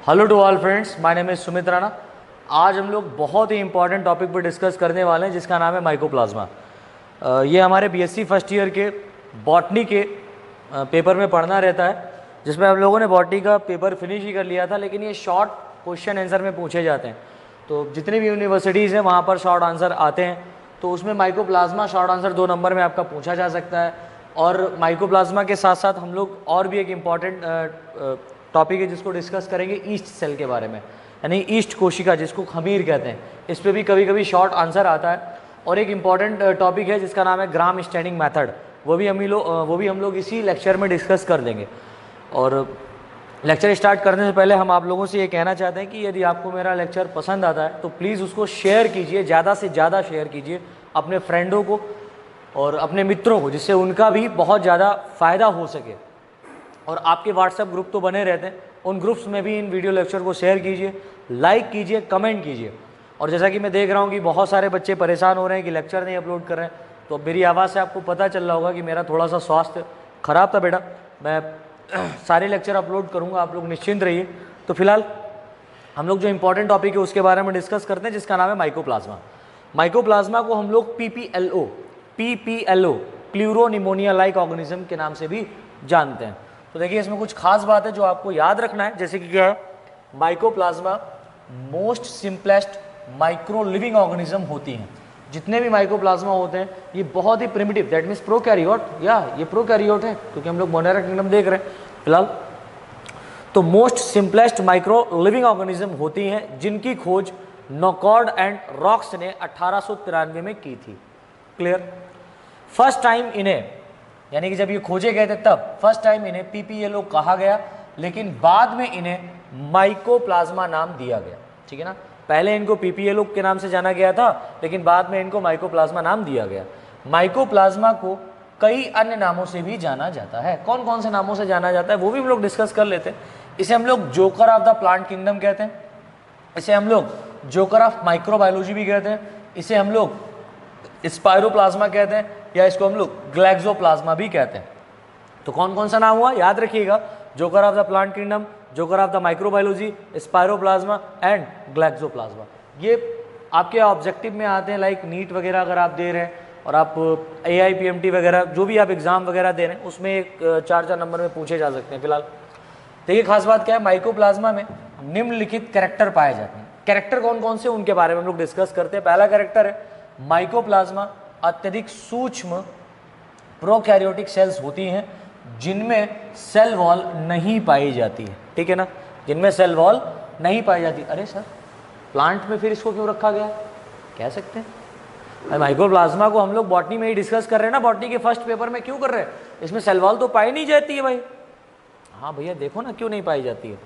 Hello to all friends, my name is Sumit Rana. आज हम लोग बहुत ही इंपॉर्टेंट टॉपिक पर डिस्कस करने वाले हैं जिसका नाम है माइकोप्लाज्मा। ये हमारे बीएससी फर्स्ट ईयर के बॉटनी के पेपर में पढ़ना रहता है, जिसमें हम लोगों ने बॉटनी का पेपर फिनिश ही कर लिया था, लेकिन ये शॉर्ट क्वेश्चन आंसर में पूछे जाते हैं। तो जितनी भी यूनिवर्सिटीज़ हैं वहाँ पर शॉर्ट आंसर आते हैं, तो उसमें माइकोप्लाज्मा शॉर्ट आंसर 2 नंबर में आपका पूछा जा सकता है। और माइकोप्लाज्मा के साथ साथ हम लोग और भी एक इम्पॉर्टेंट टॉपिक है जिसको डिस्कस करेंगे, ईस्ट सेल के बारे में, यानी ईस्ट कोशिका जिसको खमीर कहते हैं। इस पर भी कभी कभी शॉर्ट आंसर आता है। और एक इम्पॉर्टेंट टॉपिक है जिसका नाम है ग्राम स्टैंडिंग मेथड, वो भी हम लोग इसी लेक्चर में डिस्कस कर देंगे। और लेक्चर स्टार्ट करने से पहले हम आप लोगों से ये कहना चाहते हैं कि यदि आपको मेरा लेक्चर पसंद आता है तो प्लीज़ उसको शेयर कीजिए, ज़्यादा से ज़्यादा शेयर कीजिए अपने फ्रेंडों को और अपने मित्रों को, जिससे उनका भी बहुत ज़्यादा फ़ायदा हो सके। और आपके व्हाट्सएप ग्रुप तो बने रहते हैं, उन ग्रुप्स में भी इन वीडियो लेक्चर को शेयर कीजिए, लाइक कीजिए, कमेंट कीजिए। और जैसा कि मैं देख रहा हूँ कि बहुत सारे बच्चे परेशान हो रहे हैं कि लेक्चर नहीं अपलोड कर रहे हैं, तो अब मेरी आवाज़ से आपको पता चल रहा होगा कि मेरा थोड़ा सा स्वास्थ्य ख़राब था बेटा। मैं सारे लेक्चर अपलोड करूँगा, आप लोग निश्चिंत रहिए। तो फिलहाल हम लोग जो इंपॉर्टेंट टॉपिक है उसके बारे में डिस्कस करते हैं, जिसका नाम है माइकोप्लाज्मा। माइकोप्लाज्मा को हम लोग पीपीएलओ प्लूरोनिमोनिया लाइक ऑर्गेनिज्म के नाम से भी जानते हैं। तो देखिए, इसमें कुछ खास बात है जो आपको याद रखना है, जैसे कि क्या है, mycoplasma most simplest micro living organism होती हैं। जितने भी माइकोप्लाज्मा होते हैं ये बहुत ही प्रिमिटिव, दैट मीन्स प्रोकैरियोट, या ये प्रोकैरियोट है क्योंकि हम लोग मोनेरा किंगडम देख रहे हैं फिलहाल। तो most simplest micro living organism होती हैं जिनकी खोज नॉकॉर्ड एंड रॉक्स ने 1893 में की थी। क्लियर? फर्स्ट टाइम इन्हें, यानी कि जब ये खोजे गए थे तब फर्स्ट टाइम इन्हें पीपीएलओ कहा गया, लेकिन बाद में इन्हें माइकोप्लाज्मा नाम दिया गया। ठीक है ना, पहले इनको पीपीएलओ के नाम से जाना गया था, लेकिन बाद में इनको माइकोप्लाज्मा नाम दिया गया। माइकोप्लाज्मा को कई अन्य नामों से भी जाना जाता है। कौन कौन से नामों से जाना जाता है वो भी हम लोग डिस्कस कर लेते हैं। इसे हम लोग joker of the plant kingdom कहते हैं, इसे हम लोग जोकर ऑफ माइक्रोबायोलॉजी भी कहते हैं, इसे हम लोग स्पाइरोप्लाज्मा कहते हैं, या इसको हम लोग ग्लैक्सोप्लाज्मा भी कहते हैं। तो कौन कौन सा नाम हुआ याद रखिएगा, joker of the plant kingdom, joker of the microbiology, spiroplasma and glaxoplasma. ये आपके ऑब्जेक्टिव में आते हैं, लाइक नीट वगैरह अगर आप दे रहे हैं और आप AIPMT वगैरह जो भी आप एग्जाम वगैरह दे रहे हैं उसमें एक 4 नंबर में पूछे जा सकते हैं। फिलहाल देखिए, खास बात क्या है, माइकोप्लाज्मा में निम्नलिखित कैरेक्टर पाए जाते हैं। कैरेक्टर कौन कौन से उनके बारे में हम लोग डिस्कस करते हैं। पहला कैरेक्टर है, माइकोप्लाज्मा अत्यधिक सूक्ष्म प्रोकैरियोटिक सेल्स होती हैं जिनमें सेल वॉल नहीं पाई जाती है। ठीक है ना, जिनमें सेल वॉल नहीं पाई जाती। अरे सर, प्लांट में फिर इसको क्यों रखा गया, कह सकते हैं। माइकोप्लाज्मा को हम लोग बॉटनी में ही डिस्कस कर रहे हैं ना, बॉटनी के फर्स्ट पेपर में क्यों कर रहे हैं, इसमें सेल वॉल तो पाई नहीं जाती है भाई। हाँ भैया देखो ना, क्यों नहीं पाई जाती है,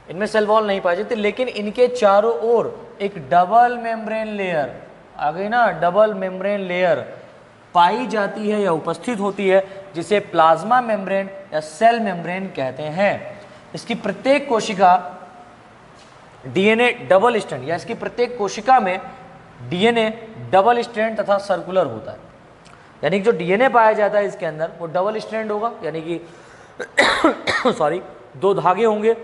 इनमें सेल वॉल नहीं पाई जाती, लेकिन इनके चारों ओर एक डबल मेम्ब्रेन लेयर आ गई ना, डबल मेम्ब्रेन लेयर पाई जाती है या उपस्थित होती है, जिसे प्लाज्मा मेम्ब्रेन या सेल मेम्ब्रेन कहते हैं। इसकी प्रत्येक कोशिका डीएनए डबल स्ट्रैंड, या इसकी प्रत्येक कोशिका में डीएनए डबल स्ट्रैंड तथा सर्कुलर होता है। यानी कि जो डीएनए पाया जाता है इसके अंदर वो डबल स्ट्रैंड होगा, यानी कि सॉरी 2 धागे होंगे,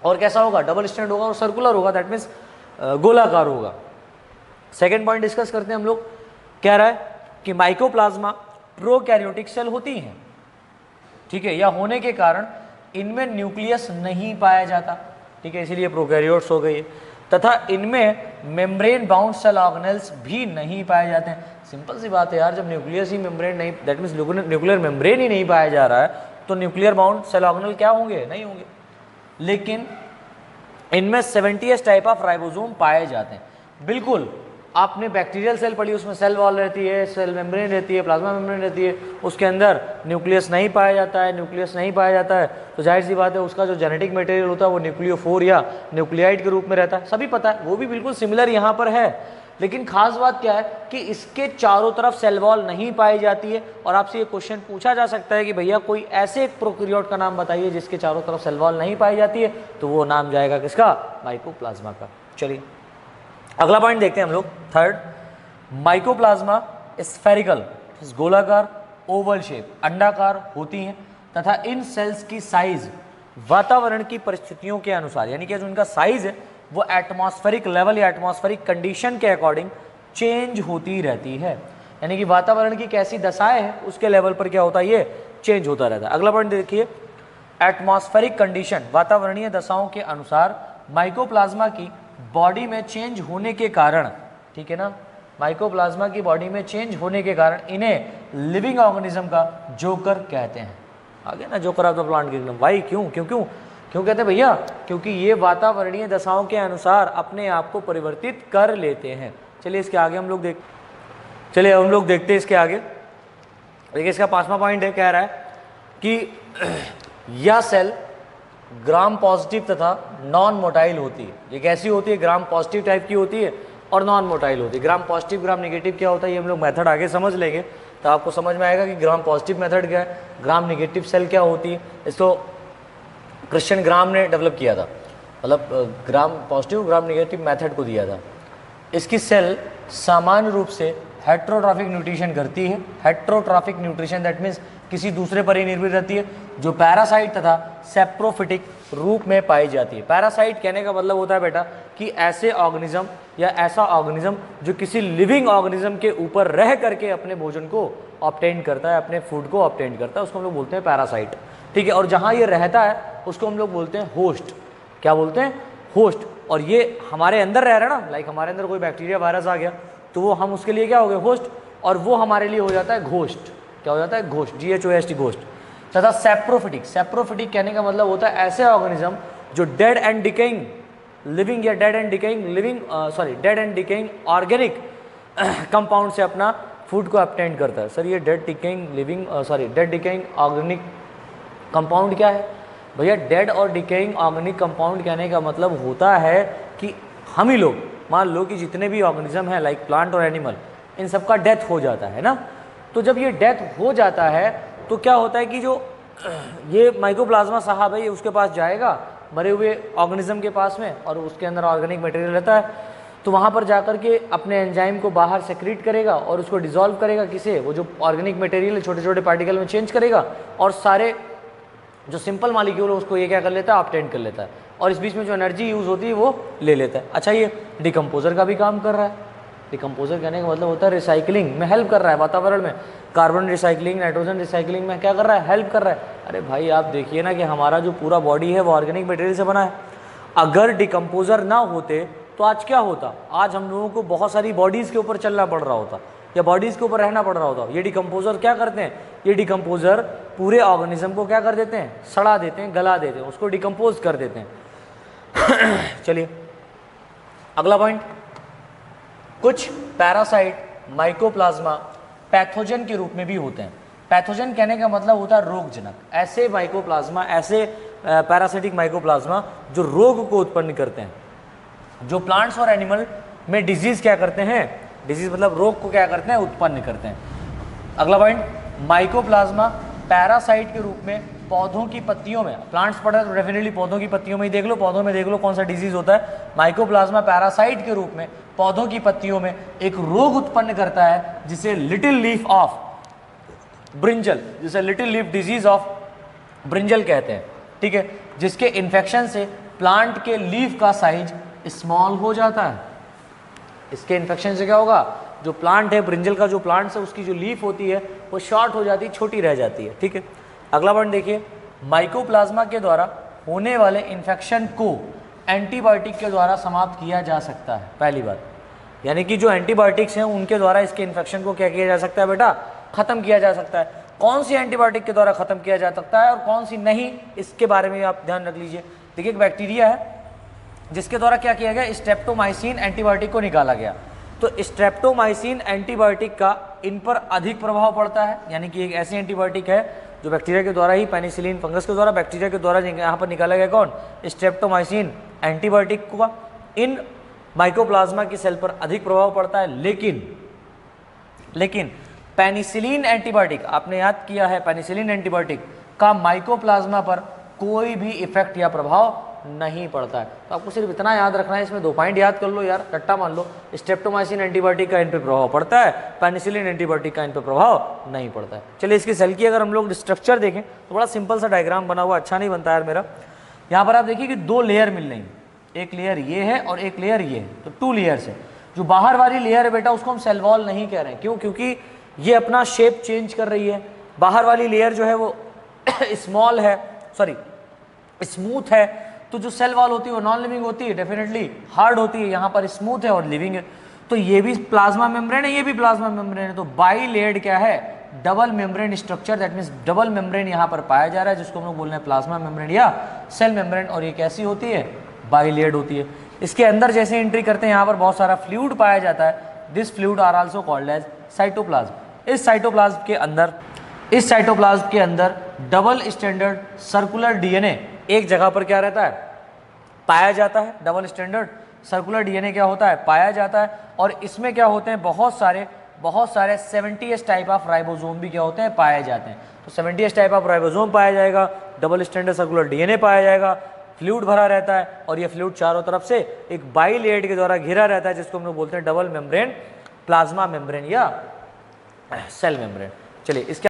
और कैसा होगा, डबल स्ट्रैंड होगा और सर्कुलर होगा, दैट मीन्स गोलाकार होगा। सेकेंड पॉइंट डिस्कस करते हैं हम लोग, कह रहा है कि माइकोप्लाज्मा प्रोकैरियोटिक सेल होती हैं, ठीक है, या होने के कारण इनमें न्यूक्लियस नहीं पाया जाता, ठीक है, इसीलिए प्रोकैरियोट्स हो गई है, तथा इनमें मेम्ब्रेन बाउंड सेल ऑर्गेनेल्स भी नहीं पाए जाते हैं। सिंपल सी बात है यार, जब न्यूक्लियस ही मेम्ब्रेन नहीं, दैट मीन्स न्यूक्लियर मेम्ब्रेन ही नहीं पाया जा रहा है, तो न्यूक्लियर बाउंड सेल ऑर्गेनेल क्या होंगे, नहीं होंगे। लेकिन इनमें 70s टाइप ऑफ राइबोसोम पाए जाते हैं। बिल्कुल, आपने बैक्टीरियल सेल पढ़ी, उसमें सेल वॉल रहती है, सेल मेम्ब्रेन रहती है, प्लाज्मा मेम्ब्रेन रहती है, उसके अंदर न्यूक्लियस नहीं पाया जाता है। न्यूक्लियस नहीं पाया जाता है तो जाहिर सी बात है उसका जो जेनेटिक मटेरियल होता है वो न्यूक्लियोफोर या न्यूक्लियाइड के रूप में रहता है, सभी पता है, वो भी बिल्कुल सिमिलर यहाँ पर है। लेकिन खास बात क्या है कि इसके चारों तरफ सेल वॉल नहीं पाई जाती है। और आपसे ये क्वेश्चन पूछा जा सकता है कि भैया कोई ऐसे एक प्रोकैरियोट का नाम बताइए जिसके चारों तरफ सेल वॉल नहीं पाई जाती है, तो वो नाम जाएगा किसका, माइकोप्लाज्मा का। चलिए अगला पॉइंट देखते हैं हम लोग, थर्ड, माइकोप्लाज्मा स्फेरिकल, गोलाकार, ओवल शेप, अंडाकार होती हैं तथा इन सेल्स की साइज वातावरण की परिस्थितियों के अनुसार, यानी कि जो उनका साइज है वो एटमॉस्फेरिक लेवल या एटमॉस्फेरिक कंडीशन के अकॉर्डिंग चेंज होती रहती है। यानी कि वातावरण की कैसी दशाएं हैं उसके लेवल पर क्या होता है, ये चेंज होता रहता है। अगला पॉइंट देखिए, एटमॉस्फेरिक कंडीशन, वातावरणीय दशाओं के अनुसार माइकोप्लाज्मा की बॉडी में चेंज होने के कारण, ठीक है ना, माइकोप्लाज्मा की बॉडी में चेंज होने के कारण इन्हें लिविंग ऑर्गेनिज्म का जोकर कहते हैं। आगे ना, joker of the plant kingdom. भाई क्यों क्यों क्यों क्यों कहते हैं भैया? क्योंकि ये वातावरणीय दशाओं के अनुसार अपने आप को परिवर्तित कर लेते हैं। चलिए इसके आगे हम लोग देखते हैं इसके आगे। देखिए इसका 5वां पॉइंट है, कह रहा है कि यह सेल ग्राम पॉजिटिव तथा नॉन मोटाइल होती है। ये कैसी होती है? ग्राम पॉजिटिव टाइप की होती है और नॉन मोटाइल होती है। ग्राम पॉजिटिव ग्राम नेगेटिव क्या होता है ये हम लोग मेथड आगे समझ लेंगे, तो आपको समझ में आएगा कि ग्राम पॉजिटिव मेथड क्या है, ग्राम नेगेटिव सेल क्या होती है। इसको क्रिश्चियन ग्राम ने डेवलप किया था, मतलब gram positive gram negative method को दिया था। इसकी सेल सामान्य रूप से हेट्रोट्रॉफिक न्यूट्रिशन करती है। हेट्रोट्रॉफिक न्यूट्रिशन दैट मीन्स किसी दूसरे पर ही निर्भर रहती है, जो पैरासाइट तथा सेप्रोफिटिक रूप में पाई जाती है। पैरासाइट कहने का मतलब होता है बेटा कि ऐसे ऑर्गेनिज्म या ऐसा ऑर्गेनिज्म जो किसी लिविंग ऑर्गेनिज्म के ऊपर रह करके अपने भोजन को ऑब्टेन करता है, अपने फूड को ऑब्टेन करता है, उसको हम लोग बोलते हैं पैरासाइट, ठीक है। और जहाँ ये रहता है उसको हम लोग बोलते हैं होस्ट। क्या बोलते हैं? होस्ट। और ये हमारे अंदर रह रहा है ना, लाइक हमारे अंदर कोई बैक्टीरिया वायरस आ गया तो वो हम उसके लिए क्या हो गए? होस्ट। और वो हमारे लिए हो जाता है घोस्ट। क्या हो जाता है? Ghost, GHOST, ghost. तथा सेप्रोफिटिक, सेप्रोफिटिक कहने का मतलब होता है ऐसे ऑर्गेनिज्म जो डेड एंड डिकेइंग लिविंग या dead and decaying organic compound से अपना फूड को ऑब्टेन करता है। सर ये डेड डिकेइंग ऑर्गेनिक कंपाउंड क्या है भैया? डेड और डिकेइंग ऑर्गेनिक कंपाउंड कहने का मतलब होता है कि हम ही लोग, मान लो कि जितने भी ऑर्गेनिज्म हैं लाइक प्लांट और एनिमल, इन सबका डेथ हो जाता है ना। तो जब ये डेथ हो जाता है तो क्या होता है कि जो ये माइकोप्लाज्मा साहब है ये उसके पास जाएगा, मरे हुए ऑर्गेनिज्म के पास में, और उसके अंदर ऑर्गेनिक मटेरियल रहता है, तो वहाँ पर जाकर के अपने एंजाइम को बाहर सेक्रीट करेगा और उसको डिसॉल्व करेगा, किसे? वो जो ऑर्गेनिक मटेरियल छोटे छोटे पार्टिकल में चेंज करेगा और सारे जो सिंपल मॉलिक्यूल है उसको ये क्या कर लेता है? ऑब्टेन कर लेता है, और इस बीच में जो एनर्जी यूज़ होती है वो ले लेता है। अच्छा, ये डिकम्पोजर का भी काम कर रहा है। डिकम्पोजर कहने का मतलब होता है रिसाइकलिंग में हेल्प कर रहा है, वातावरण में कार्बन रिसाइकलिंग, नाइट्रोजन रिसाइकलिंग में क्या कर रहा है? हेल्प कर रहा है। अरे भाई आप देखिए ना कि हमारा जो पूरा बॉडी है वो ऑर्गेनिक मटेरियल से बना है। अगर डिकम्पोजर ना होते तो आज क्या होता? आज हम लोगों को बहुत सारी बॉडीज़ के ऊपर चलना पड़ रहा होता या बॉडीज़ के ऊपर रहना पड़ रहा होता। ये डिकम्पोजर क्या करते हैं? ये डिकम्पोजर पूरे ऑर्गेनिज्म को क्या कर देते हैं? सड़ा देते हैं, गला देते हैं, उसको डिकम्पोज कर देते हैं। चलिए अगला पॉइंट, कुछ पैरासाइट माइकोप्लाज्मा पैथोजन के रूप में भी होते हैं। पैथोजन कहने का मतलब होता है रोगजनक। ऐसे माइकोप्लाज्मा, ऐसे पैरासिटिक माइकोप्लाज्मा जो रोग को उत्पन्न करते हैं, जो प्लांट्स और एनिमल में डिजीज क्या करते हैं? डिजीज मतलब रोग को क्या करते हैं? उत्पन्न करते हैं। अगला पॉइंट, माइकोप्लाज्मा पैरासाइट के रूप में पौधों की पत्तियों में, प्लांट्स पढ़ा है तो डेफिनेटली पौधों की पत्तियों में ही देख लो, पौधों में देख लो कौन सा डिजीज होता है। माइकोप्लाज्मा पैरासाइट के रूप में पौधों की पत्तियों में एक रोग उत्पन्न करता है जिसे लिटिल लीफ ऑफ ब्रिंजल, जिसे little leaf disease of brinjal कहते हैं, ठीक है, जिसके इन्फेक्शन से प्लांट के लीफ का साइज स्मॉल हो जाता है। इसके इन्फेक्शन से क्या होगा? जो प्लांट है, ब्रिंजल का जो प्लांट है, उसकी जो लीफ होती है वो शॉर्ट हो जाती है, छोटी रह जाती है, ठीक है। अगला पॉइंट देखिए, माइकोप्लाज्मा के द्वारा होने वाले इन्फेक्शन को एंटीबायोटिक के द्वारा समाप्त किया जा सकता है। पहली बात, यानी कि जो एंटीबायोटिक्स हैं उनके द्वारा इसके इन्फेक्शन को क्या किया जा सकता है बेटा? खत्म किया जा सकता है। कौन सी एंटीबायोटिक के द्वारा खत्म किया जा सकता है और कौन सी नहीं, इसके बारे में आप ध्यान रख लीजिए। देखिए एक बैक्टीरिया है जिसके द्वारा क्या किया गया? स्ट्रेप्टोमाइसिन एंटीबायोटिक को निकाला गया। तो स्ट्रेप्टोमाइसिन एंटीबायोटिक का इन पर अधिक प्रभाव पड़ता है, यानी कि एक ऐसी एंटीबायोटिक है जो बैक्टीरिया के द्वारा ही, पेनिसिलिन फंगस के द्वारा, बैक्टीरिया के द्वारा यहाँ पर निकाला गया। कौन? स्ट्रेप्टोमाइसिन एंटीबायोटिक का इन माइकोप्लाज्मा की सेल पर अधिक प्रभाव पड़ता है। लेकिन पेनिसिलिन एंटीबायोटिक, आपने याद किया है, पेनिसिलिन एंटीबायोटिक का माइकोप्लाज्मा पर कोई भी इफेक्ट या प्रभाव नहीं पड़ता है। तो आपको सिर्फ इतना याद रखना है, इसमें 2 पॉइंट याद कर लो यार, रट्टा मान लो। स्ट्रेप्टोमाइसिन एंटीबायोटिक का इन पर प्रभाव पड़ता है, पेनिसिलिन एंटीबायोटिक का इन पर प्रभाव नहीं पड़ता है। चलिए इसकी सेल की अगर हम लोग स्ट्रक्चर देखें तो बड़ा सिंपल सा डायग्राम बना हुआ, अच्छा नहीं बनता यार मेरा। यहाँ पर आप देखिए कि 2 लेयर मिल रही हैं, एक लेयर ये है और एक लेयर ये है, तो 2 लेयर्स है। जो बाहर वाली लेयर है बेटा उसको हम सेल वॉल नहीं कह रहे हैं, क्यों? क्योंकि ये अपना शेप चेंज कर रही है। बाहर वाली लेयर जो है वो स्मॉल है, सॉरी स्मूथ है, तो जो सेल वॉल होती है वो नॉन लिविंग होती है, डेफिनेटली हार्ड होती है। यहाँ पर स्मूथ है और लिविंग है, तो ये भी प्लाज्मा मेम्ब्रेन है, ये भी प्लाज्मा मेम्ब्रेन है। तो बाई लेयर्ड क्या है? Double membrane structure, that means double membrane यहाँ पर पाया जा रहा है, जिसको हम लोग बोल रहे हैं प्लाज्मा मेम्ब्रेन या सेल मेम्ब्रेन। और ये कैसी होती है? बाई लेयर्ड होती है। इसके अंदर जैसे एंट्री करते हैं यहाँ पर बहुत सारा फ्लूइड पाया जाता है, this fluid are also called as cytoplasm. इस साइटोप्लाज्म के अंदर डबल स्टैंडर्ड सर्कुलर डीएनए एक जगह पर क्या रहता है? पाया जाता है। डबल स्टैंडर्ड सर्कुलर डीएनए क्या होता है? पाया जाता है। और इसमें क्या होते हैं? बहुत सारे 70s टाइप ऑफ राइबोसोम भी क्या होते हैं? पाए जाते हैं। तो 70s टाइप ऑफ राइबोसोम पाया जाएगा, डबल स्टैंडर्ड सर्कुलर डीएनए पाया जाएगा, फ्लूइड भरा रहता है, और ये फ्लूइड चारों तरफ से एक बाई लेयर्ड के द्वारा घिरा रहता है, जिसको हम लोग बोलते हैं डबल मेम्ब्रेन प्लाज्मा मेम्ब्रेन या सेल मेम्ब्रेन। चलिए इसके